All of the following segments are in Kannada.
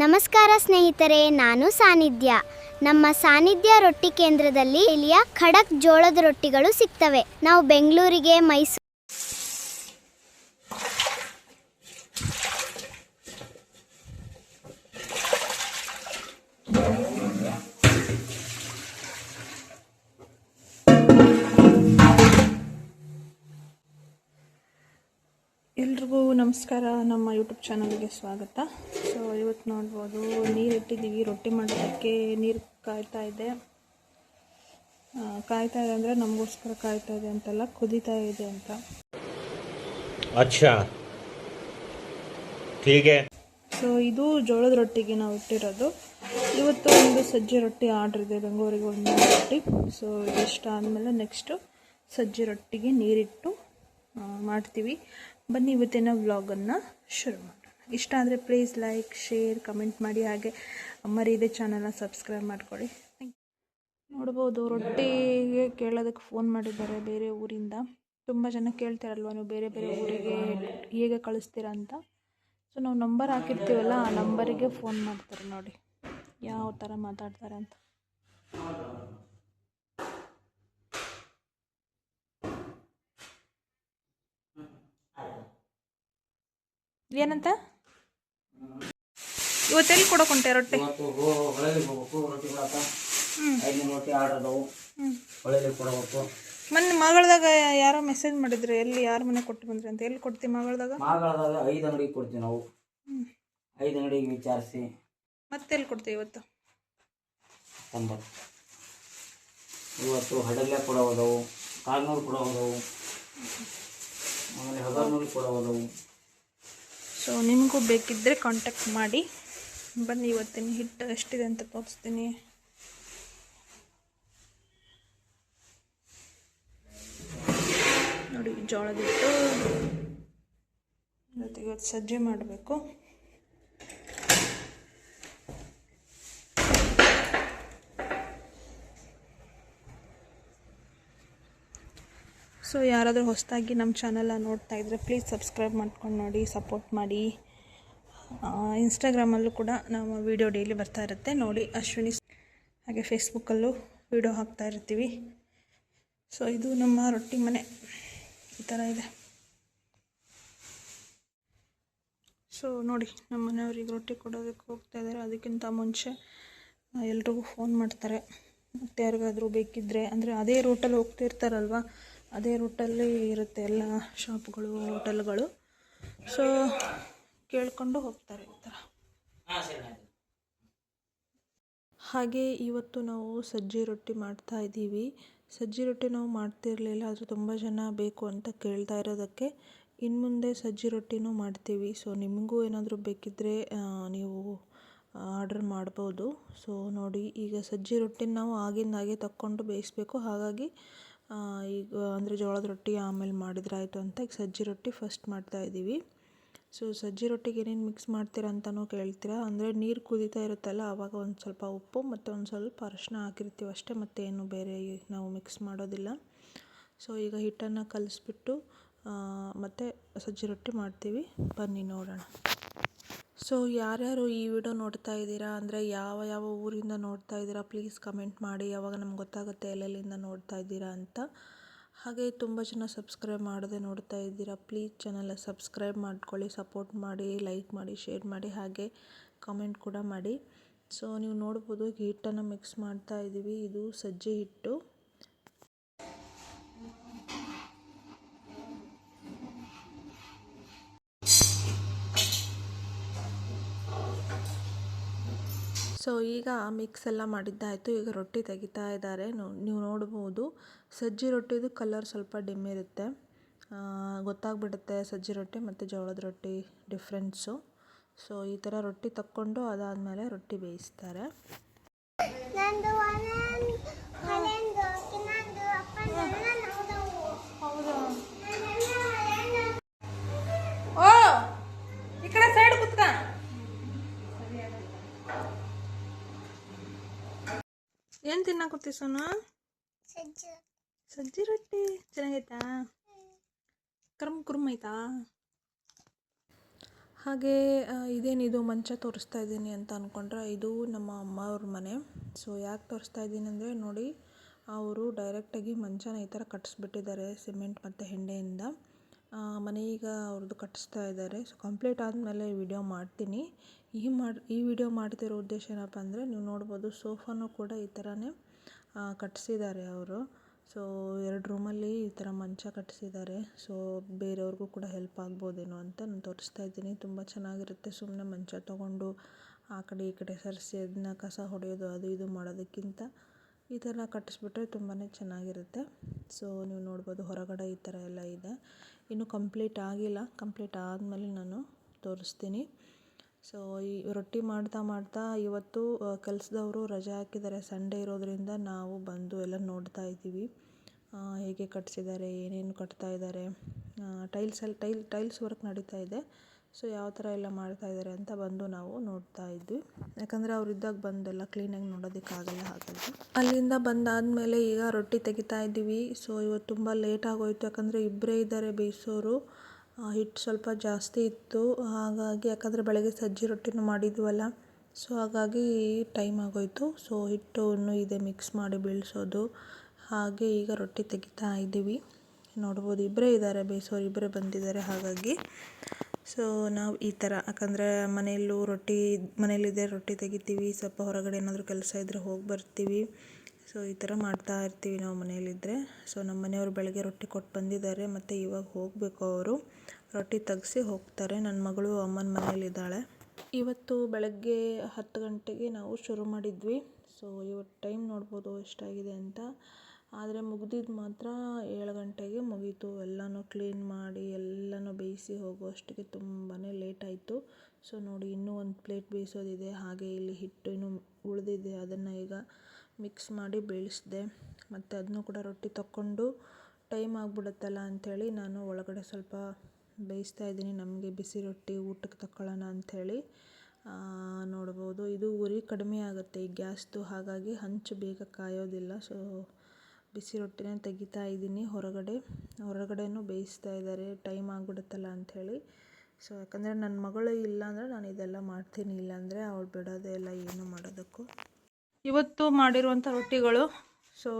ನಮಸ್ಕಾರ ಸ್ನೇಹಿತರೆ, ನಾನು ಸಾನಿಧ್ಯ. ನಮ್ಮ ಸಾನಿಧ್ಯ ರೊಟ್ಟಿ ಕೇಂದ್ರದಲ್ಲಿ ಇಲ್ಲಿಯ ಖಡಕ್ ಜೋಳದ ರೊಟ್ಟಿಗಳು ಸಿಗ್ತವೆ. ನಾವು ಬೆಂಗಳೂರಿಗೆ, ಮೈಸೂರು ಎಲ್ರಿಗೂ ನಮಸ್ಕಾರ. ನಮ್ಮ ಯೂಟ್ಯೂಬ್ ಚಾನಲ್ಗೆ ಸ್ವಾಗತ. ಸೊ ಇವತ್ತು ನೋಡ್ಬೋದು, ನೀರು ಇಟ್ಟಿದ್ದೀವಿ. ರೊಟ್ಟಿ ಮಾಡೋದಕ್ಕೆ ನೀರು ಕಾಯ್ತಾ ಇದೆ ಅಂದರೆ ನಮಗೋಸ್ಕರ ಕಾಯ್ತಾ ಇದೆ ಅಂತಲ್ಲ, ಕುದೀತಾ ಇದೆ ಅಂತ. ಅಚ್ಚಾ, ಹೀಗೆ. ಸೊ ಇದು ಜೋಳದ ರೊಟ್ಟಿಗೆ ನಾವು ಇಟ್ಟಿರೋದು. ಇವತ್ತು ಒಂದು ಸಜ್ಜೆ ರೊಟ್ಟಿ ಆರ್ಡ್ರ್ ಇದೆ, ಬೆಂಗಳೂರಿಗೆ ಒಂದು ರೊಟ್ಟಿ. ಸೊ ಇದಿಷ್ಟ ಆದಮೇಲೆ ನೆಕ್ಸ್ಟು ಸಜ್ಜೆ ರೊಟ್ಟಿಗೆ ನೀರಿಟ್ಟು ಮಾಡ್ತೀವಿ. ಬನ್ನಿ ಇವತ್ತಿನ ವ್ಲಾಗನ್ನು ಶುರು ಮಾಡೋಣ. ಇಷ್ಟ ಆದರೆ ಪ್ಲೀಸ್ ಲೈಕ್, ಶೇರ್, ಕಮೆಂಟ್ ಮಾಡಿ. ಹಾಗೆ ಮರೀದೆ ಚಾನಲ್ನ ಸಬ್ಸ್ಕ್ರೈಬ್ ಮಾಡ್ಕೊಳ್ಳಿ. ನೋಡ್ಬೋದು, ರೊಟ್ಟಿಗೆ ಕೇಳೋದಕ್ಕೆ ಫೋನ್ ಮಾಡಿದ್ದಾರೆ ಬೇರೆ ಊರಿಂದ. ತುಂಬ ಜನ ಕೇಳ್ತಾರಲ್ವ, ನೀವು ಬೇರೆ ಬೇರೆ ಊರಿಗೆ ಹೇಗೆ ಕಳಿಸ್ತೀರಾ ಅಂತ. ಸೊ ನಾವು ನಂಬರ್ ಹಾಕಿರ್ತೀವಲ್ಲ, ಆ ನಂಬರಿಗೆ ಫೋನ್ ಮಾಡ್ತಾರೆ. ನೋಡಿ ಯಾವ ಥರ ಮಾತಾಡ್ತಾರೆ ಅಂತ. ಏನಂತ ಇವತ್ತೆಲ್ಲಿ ಕೊಡೋಕೊಂಟೆ ರೊಟ್ಟಿ? ಮೊನ್ನೆ ಮಗಳದಾಗ ಯಾರೋ ಮೆಸೇಜ್ ಮಾಡಿದ್ರು, ಎಲ್ಲಿ ಯಾರ ಮನೆ ಕೊಟ್ಟು ಬಂದ್ರಿ ಅಂತ. ಎಲ್ಲಿ ಕೊಡ್ತೀವಿ ಮಗಳದಾಗ? 5 ಅಂಗಡಿಗೆ ಕೊಡ್ತೀವಿ ನಾವು. 5 ಅಂಗಡಿಗೆ ವಿಚಾರಿಸಿ ಮತ್ತೆ ಎಲ್ಲಿ ಕೊಡ್ತೀವಿ ಇವತ್ತು? ಇವತ್ತು ಹಡಲ್ಲೆ ಕೊಡೋದವು, ಕಾಲ್ನೂರು ಕೊಡೋದವು, ಆಮೇಲೆ ಹಗರ್ನೂರು ಕೊಡೋದವು. ಸೊ ನಿಮಗೂ ಬೇಕಿದ್ದರೆ ಕಾಂಟ್ಯಾಕ್ಟ್ ಮಾಡಿ. ಬನ್ನಿ ಇವತ್ತಿನ ಹಿಟ್ಟು ಎಷ್ಟಿದೆ ಅಂತ ತೋರಿಸ್ತೀನಿ. ನೋಡಿ, ಜೋಳದ ಹಿಟ್ಟು ಜೊತೆಗೆ ಇವತ್ತು ಸಜ್ಜೆ ಮಾಡಬೇಕು. ಸೊ ಯಾರಾದರೂ ಹೊಸದಾಗಿ ನಮ್ಮ ಚಾನಲ್ನ ನೋಡ್ತಾ ಇದ್ದರೆ ಪ್ಲೀಸ್ ಸಬ್ಸ್ಕ್ರೈಬ್ ಮಾಡ್ಕೊಂಡು ನೋಡಿ, ಸಪೋರ್ಟ್ ಮಾಡಿ. ಇನ್ಸ್ಟಾಗ್ರಾಮಲ್ಲೂ ಕೂಡ ನಾವು ವಿಡಿಯೋ ಡೈಲಿ ಬರ್ತಾ ಇರುತ್ತೆ, ನೋಡಿ ಅಶ್ವಿನಿ. ಹಾಗೆ ಫೇಸ್ಬುಕ್ಕಲ್ಲೂ ವಿಡಿಯೋ ಹಾಕ್ತಾ ಇರ್ತೀವಿ. ಸೊ ಇದು ನಮ್ಮ ರೊಟ್ಟಿ ಮನೆ, ಈ ಥರ ಇದೆ. ಸೊ ನೋಡಿ, ನಮ್ಮ ಮನೆಯವ್ರಿಗೆ ರೊಟ್ಟಿ ಕೊಡೋದಕ್ಕೆ ಹೋಗ್ತಾ ಇದ್ದಾರೆ. ಅದಕ್ಕಿಂತ ಮುಂಚೆ ಎಲ್ರಿಗೂ ಫೋನ್ ಮಾಡ್ತಾರೆ. ಮತ್ತು ಯಾರಿಗಾದರೂ ಬೇಕಿದ್ದರೆ, ಅಂದರೆ ಅದೇ ರೂಟಲ್ಲಿ ಹೋಗ್ತಿರ್ತಾರಲ್ವ, ಅದೇ ರೂಟಲ್ಲಿ ಇರುತ್ತೆ ಎಲ್ಲ ಶಾಪ್ಗಳು, ಹೋಟೆಲ್ಗಳು. ಸೊ ಕೇಳಿಕೊಂಡು ಹೋಗ್ತಾರೆ ಈ ಥರ. ಹಾಗೆ ಇವತ್ತು ನಾವು ಸಜ್ಜೆ ರೊಟ್ಟಿ ಮಾಡ್ತಾ ಇದ್ದೀವಿ. ಸಜ್ಜೆ ರೊಟ್ಟಿ ನಾವು ಮಾಡ್ತಿರಲಿಲ್ಲ, ಆದರೆ ತುಂಬ ಜನ ಬೇಕು ಅಂತ ಕೇಳ್ತಾ ಇರೋದಕ್ಕೆ ಇನ್ನು ಮುಂದೆ ಸಜ್ಜೆ ರೊಟ್ಟಿನೂ ಮಾಡ್ತೀವಿ. ಸೊ ನಿಮಗೂ ಏನಾದರೂ ಬೇಕಿದ್ದರೆ ನೀವು ಆರ್ಡರ್ ಮಾಡ್ಬೋದು. ಸೊ ನೋಡಿ, ಈಗ ಸಜ್ಜೆ ರೊಟ್ಟಿನ ನಾವು ಆಗಿಂದಾಗೆ ತಕ್ಕೊಂಡು ಬೇಯಿಸ್ಬೇಕು. ಹಾಗಾಗಿ ಈಗ ಅಂದರೆ ಜೋಳದ ರೊಟ್ಟಿ ಆಮೇಲೆ ಮಾಡಿದ್ರೆ ಆಯಿತು ಅಂತ ಈಗ ಸಜ್ಜೆ ರೊಟ್ಟಿ ಫಸ್ಟ್ ಮಾಡ್ತಾಯಿದ್ದೀವಿ. ಸೊ ಸಜ್ಜೆ ರೊಟ್ಟಿಗೆ ಏನೇನು ಮಿಕ್ಸ್ ಮಾಡ್ತೀರಾ ಅಂತಲೂ ಕೇಳ್ತೀರಾ. ಅಂದರೆ ನೀರು ಕುದೀತಾ ಇರುತ್ತಲ್ಲ, ಆವಾಗ ಒಂದು ಸ್ವಲ್ಪ ಉಪ್ಪು ಮತ್ತು ಒಂದು ಸ್ವಲ್ಪ ಅರಿಶಿನ ಹಾಕಿರ್ತೀವಿ ಅಷ್ಟೇ, ಮತ್ತು ಏನು ಬೇರೆ ನಾವು ಮಿಕ್ಸ್ ಮಾಡೋದಿಲ್ಲ. ಸೊ ಈಗ ಹಿಟ್ಟನ್ನು ಕಲಿಸ್ಬಿಟ್ಟು ಮತ್ತು ಸಜ್ಜೆ ರೊಟ್ಟಿ ಮಾಡ್ತೀವಿ. ಬನ್ನಿ ನೋಡೋಣ. ಸೊ ಯಾರ್ಯಾರು ಈ ವಿಡಿಯೋ ನೋಡ್ತಾ ಇದ್ದೀರಾ, ಅಂದರೆ ಯಾವ ಯಾವ ಊರಿಂದ ನೋಡ್ತಾ ಇದ್ದೀರಾ, ಪ್ಲೀಸ್ ಕಮೆಂಟ್ ಮಾಡಿ. ಆವಾಗ ನಮ್ಗೆ ಗೊತ್ತಾಗುತ್ತೆ ಎಲ್ಲೆಲ್ಲಿಂದ ನೋಡ್ತಾ ಇದ್ದೀರಾ ಅಂತ. ಹಾಗೆ ತುಂಬ ಜನ ಸಬ್ಸ್ಕ್ರೈಬ್ ಮಾಡದೆ ನೋಡ್ತಾ ಇದ್ದೀರಾ, ಪ್ಲೀಸ್ ಚಾನಲ್ನ ಸಬ್ಸ್ಕ್ರೈಬ್ ಮಾಡ್ಕೊಳ್ಳಿ, ಸಪೋರ್ಟ್ ಮಾಡಿ, ಲೈಕ್ ಮಾಡಿ, ಶೇರ್ ಮಾಡಿ, ಹಾಗೆ ಕಮೆಂಟ್ ಕೂಡ ಮಾಡಿ. ಸೊ ನೀವು ನೋಡ್ಬೋದು, ಹಿಟ್ಟನ್ನು ಮಿಕ್ಸ್ ಮಾಡ್ತಾ ಇದ್ದೀವಿ. ಇದು ಸಜ್ಜೆ ಹಿಟ್ಟು. ಸೊ ಈಗ ಮಿಕ್ಸ್ ಎಲ್ಲ ಮಾಡಿದ್ದಾಯಿತು. ಈಗ ರೊಟ್ಟಿ ತೆಗಿತಾ ಇದ್ದಾರೆ. ನೀವು ನೋಡ್ಬೋದು, ಸಜ್ಜೆ ರೊಟ್ಟಿದು ಕಲರ್ ಸ್ವಲ್ಪ ಡಿಮ್ ಇರುತ್ತೆ, ಗೊತ್ತಾಗ್ಬಿಡುತ್ತೆ ಸಜ್ಜೆ ರೊಟ್ಟಿ ಮತ್ತು ಜೋಳದ ರೊಟ್ಟಿ ಡಿಫ್ರೆನ್ಸು. ಸೊ ಈ ಥರ ರೊಟ್ಟಿ ತಕ್ಕೊಂಡು ಅದಾದಮೇಲೆ ರೊಟ್ಟಿ ಬೇಯಿಸ್ತಾರೆ. ಓ ಈ ಕಡೆ ಸೈಡ್ ಕುತ್ಕ. ಏನು ತಿನ್ನಕತ್ತಿ ಸೋನು? ಸಜ್ಜಿ ರೊಟ್ಟಿ ಚೆನ್ನಾಗೈತಾ? ಕರ್ಮ್ ಕುರ್ಮ್ ಐತಾ? ಹಾಗೆ ಇದೇನಿದು ಮಂಚ ತೋರಿಸ್ತಾ ಇದ್ದೀನಿ ಅಂತ ಅಂದ್ಕೊಂಡ್ರೆ, ಇದು ನಮ್ಮ ಅಮ್ಮ ಅವ್ರ ಮನೆ. ಸೊ ಯಾಕೆ ತೋರಿಸ್ತಾ ಇದ್ದೀನಿ ಅಂದರೆ ನೋಡಿ, ಅವರು ಡೈರೆಕ್ಟಾಗಿ ಮಂಚನ ಈ ಥರ ಕಟ್ಟಿಸ್ಬಿಟ್ಟಿದ್ದಾರೆ ಸಿಮೆಂಟ್ ಮತ್ತು ಹೆಂಡೆಯಿಂದ. ಮನೆ ಈಗ ಅವ್ರದ್ದು ಕಟ್ಟಿಸ್ತಾ ಇದ್ದಾರೆ. ಸೊ ಕಂಪ್ಲೀಟ್ ಆದಮೇಲೆ ವಿಡಿಯೋ ಮಾಡ್ತೀನಿ. ಈ ವಿಡಿಯೋ ಮಾಡ್ತಿರೋ ಉದ್ದೇಶ ಏನಪ್ಪ ಅಂದರೆ, ನೀವು ನೋಡ್ಬೋದು ಸೋಫಾನು ಕೂಡ ಈ ಥರನೇ ಕಟ್ಟಿಸಿದ್ದಾರೆ ಅವರು. ಸೊ 2 ರೂಮಲ್ಲಿ ಈ ಥರ ಮಂಚ ಕಟ್ಟಿಸಿದ್ದಾರೆ. ಸೊ ಬೇರೆಯವ್ರಿಗೂ ಕೂಡ ಹೆಲ್ಪ್ ಆಗ್ಬೋದೇನೋ ಅಂತ ನಾನು ತೋರಿಸ್ತಾ ಇದ್ದೀನಿ. ತುಂಬ ಚೆನ್ನಾಗಿರುತ್ತೆ. ಸುಮ್ಮನೆ ಮಂಚ ತೊಗೊಂಡು ಆ ಕಡೆ ಈ ಕಡೆ ಸರಿಸಿ ಅದನ್ನ ಕಸ ಹೊಡೆಯೋದು ಅದು ಇದು ಮಾಡೋದಕ್ಕಿಂತ ಈ ಥರ ಕಟ್ಟಿಸ್ಬಿಟ್ರೆ ತುಂಬಾ ಚೆನ್ನಾಗಿರುತ್ತೆ. ಸೊ ನೀವು ನೋಡ್ಬೋದು ಹೊರಗಡೆ ಈ ಥರ ಎಲ್ಲ ಇದೆ. ಇನ್ನೂ ಕಂಪ್ಲೀಟ್ ಆಗಿಲ್ಲ. ಕಂಪ್ಲೀಟ್ ಆದಮೇಲೆ ನಾನು ತೋರಿಸ್ತೀನಿ. ಸೊ ಈ ರೊಟ್ಟಿ ಮಾಡ್ತಾ ಇವತ್ತು ಕೆಲಸದವರು ರಜೆ ಹಾಕಿದ್ದಾರೆ. ಸಂಡೇ ಇರೋದ್ರಿಂದ ನಾವು ಬಂದು ಎಲ್ಲ ನೋಡ್ತಾ ಇದ್ದೀವಿ ಹೇಗೆ ಕಟ್ಟಿಸಿದ್ದಾರೆ, ಏನೇನು ಕಟ್ತಾ ಇದ್ದಾರೆ. ಟೈಲ್ಸ್ ವರ್ಕ್ ನಡೀತಾ ಇದೆ. ಸೊ ಯಾವ ಥರ ಎಲ್ಲ ಮಾಡ್ತಾ ಇದ್ದಾರೆ ಅಂತ ಬಂದು ನಾವು ನೋಡ್ತಾ ಇದ್ವಿ. ಯಾಕಂದರೆ ಅವರಿದ್ದಾಗ ಬಂದೆಲ್ಲ ಕ್ಲೀನಾಗಿ ನೋಡೋದಕ್ಕಾಗಲ್ಲ. ಹಾಗಾಗಿ ಅಲ್ಲಿಂದ ಬಂದಾದಮೇಲೆ ಈಗ ರೊಟ್ಟಿ ತೆಗಿತಾ ಇದ್ದೀವಿ. ಸೊ ಇವತ್ತು ತುಂಬ ಲೇಟ್ ಆಗೋಯಿತು. ಯಾಕಂದರೆ ಇಬ್ಬರೇ ಇದ್ದಾರೆ ಬೇಯಿಸೋರು. ಹಿಟ್ಟು ಸ್ವಲ್ಪ ಜಾಸ್ತಿ ಇತ್ತು. ಹಾಗಾಗಿ ಯಾಕಂದರೆ ಬೆಳಗ್ಗೆ ಸಜ್ಜಿ ರೊಟ್ಟಿನೂ ಮಾಡಿದ್ವಲ್ಲ, ಸೊ ಹಾಗಾಗಿ ಟೈಮ್ ಆಗೋಯಿತು. ಸೊ ಹಿಟ್ಟು ಇನ್ನೂ ಇದೆ ಮಿಕ್ಸ್ ಮಾಡಿ ಬೀಳಿಸೋದು. ಹಾಗೆ ಈಗ ರೊಟ್ಟಿ ತೆಗಿತಾ ಇದ್ದೀವಿ. ನೋಡ್ಬೋದು ಇಬ್ಬರೇ ಇದ್ದಾರೆ ಬೇಯಿಸೋರು, ಇಬ್ಬರೇ ಬಂದಿದ್ದಾರೆ. ಹಾಗಾಗಿ ಸೊ ನಾವು ಈ ಥರ, ಯಾಕಂದರೆ ಮನೆಯಲ್ಲಿದೆ ರೊಟ್ಟಿ ತೆಗಿತೀವಿ, ಸ್ವಲ್ಪ ಹೊರಗಡೆ ಏನಾದರೂ ಕೆಲಸ ಇದ್ದರೆ ಹೋಗಿ ಬರ್ತೀವಿ. ಸೊ ಈ ಥರ ಮಾಡ್ತಾ ಇರ್ತೀವಿ ನಾವು ಮನೆಯಲ್ಲಿದ್ದರೆ. ಸೊ ನಮ್ಮ ಮನೆಯವರು ಬೆಳಗ್ಗೆ ರೊಟ್ಟಿ ಕೊಟ್ಟು ಬಂದಿದ್ದಾರೆ. ಮತ್ತು ಇವಾಗ ಹೋಗಬೇಕು. ಅವರು ರೊಟ್ಟಿ ತೆಗೆಸಿ ಹೋಗ್ತಾರೆ. ನನ್ನ ಮಗಳು ಅಮ್ಮನ ಮನೆಯಲ್ಲಿದ್ದಾಳೆ. ಇವತ್ತು ಬೆಳಗ್ಗೆ 10 ಗಂಟೆಗೆ ನಾವು ಶುರು ಮಾಡಿದ್ವಿ. ಸೊ ಇವತ್ತು ಟೈಮ್ ನೋಡ್ಬೋದು ಎಷ್ಟಾಗಿದೆ ಅಂತ. ಆದರೆ ಮುಗಿದಿದ್ದು ಮಾತ್ರ 7 ಗಂಟೆಗೆ ಮುಗೀತು. ಎಲ್ಲನೂ ಕ್ಲೀನ್ ಮಾಡಿ ಎಲ್ಲನೂ ಬೇಯಿಸಿ ಹೋಗುವಷ್ಟಿಗೆ ತುಂಬಾ ಲೇಟ್ ಆಯಿತು. ಸೊ ನೋಡಿ, ಇನ್ನೂ ಒಂದು ಪ್ಲೇಟ್ ಬೇಯಿಸೋದಿದೆ. ಹಾಗೆ ಇಲ್ಲಿ ಹಿಟ್ಟು ಇನ್ನೂ ಉಳಿದಿದೆ. ಅದನ್ನು ಈಗ ಮಿಕ್ಸ್ ಮಾಡಿ ಬೇಯಿಸಿದೆ. ಮತ್ತು ಅದನ್ನು ಕೂಡ ರೊಟ್ಟಿ ತಕ್ಕೊಂಡು ಟೈಮ್ ಆಗಿಬಿಡುತ್ತಲ್ಲ ಅಂಥೇಳಿ ನಾನು ಒಳಗಡೆ ಸ್ವಲ್ಪ ಬೇಯಿಸ್ತಾ ಇದ್ದೀನಿ. ನಮಗೆ ಬಿಸಿ ರೊಟ್ಟಿ ಊಟಕ್ಕೆ ತಗೊಳ್ಳೋಣ ಅಂಥೇಳಿ. ನೋಡ್ಬೋದು ಇದು ಉರಿ ಕಡಿಮೆ ಆಗುತ್ತೆ ಈ ಗ್ಯಾಸ್ದು. ಹಾಗಾಗಿ ಹಂಚು ಬೇಗ ಕಾಯೋದಿಲ್ಲ. ಸೊ ಬಿಸಿ ರೊಟ್ಟಿನೇ ತೆಗಿತಾ ಇದ್ದೀನಿ. ಹೊರಗಡೆನೂ ಬೇಯಿಸ್ತಾ ಇದ್ದಾರೆ, ಟೈಮ್ ಆಗಿಬಿಡುತ್ತಲ್ಲ ಅಂಥೇಳಿ. ಸೊ ಯಾಕಂದರೆ ನನ್ನ ಮಗಳು ಇಲ್ಲ ಅಂದರೆ ನಾನು ಇದೆಲ್ಲ ಮಾಡ್ತೀನಿ. ಇಲ್ಲಾಂದರೆ ಅವಳು ಬಿಡೋದೇ ಇಲ್ಲ ಏನು ಮಾಡೋದಕ್ಕೂ. ಇವತ್ತು ಮಾಡಿರುವಂಥ ರೊಟ್ಟಿಗಳು. ಸೊ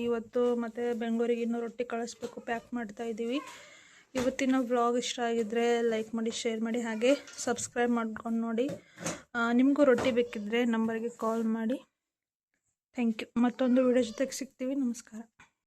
ಇವತ್ತು ಮತ್ತು ಬೆಂಗಳೂರಿಗೆ ಇನ್ನೂ ರೊಟ್ಟಿ ಕಳಿಸ್ಬೇಕು, ಪ್ಯಾಕ್ ಮಾಡ್ತಾ ಇದ್ದೀವಿ. ಇವತ್ತಿನ ವ್ಲಾಗ್ ಇಷ್ಟ ಆಗಿದ್ದರೆ ಲೈಕ್ ಮಾಡಿ, ಶೇರ್ ಮಾಡಿ, ಹಾಗೆ ಸಬ್ಸ್ಕ್ರೈಬ್ ಮಾಡ್ಕೊಂಡು ನೋಡಿ. ನಿಮಗೂ ರೊಟ್ಟಿ ಬೇಕಿದ್ದರೆ ನಂಬರ್ಗೆ ಕಾಲ್ ಮಾಡಿ. Thank you. ಮತ್ತೊಂದು ವಿಡಿಯೋ ಜೊತೆಗೆ ಸಿಗ್ತೀವಿ. ನಮಸ್ಕಾರ.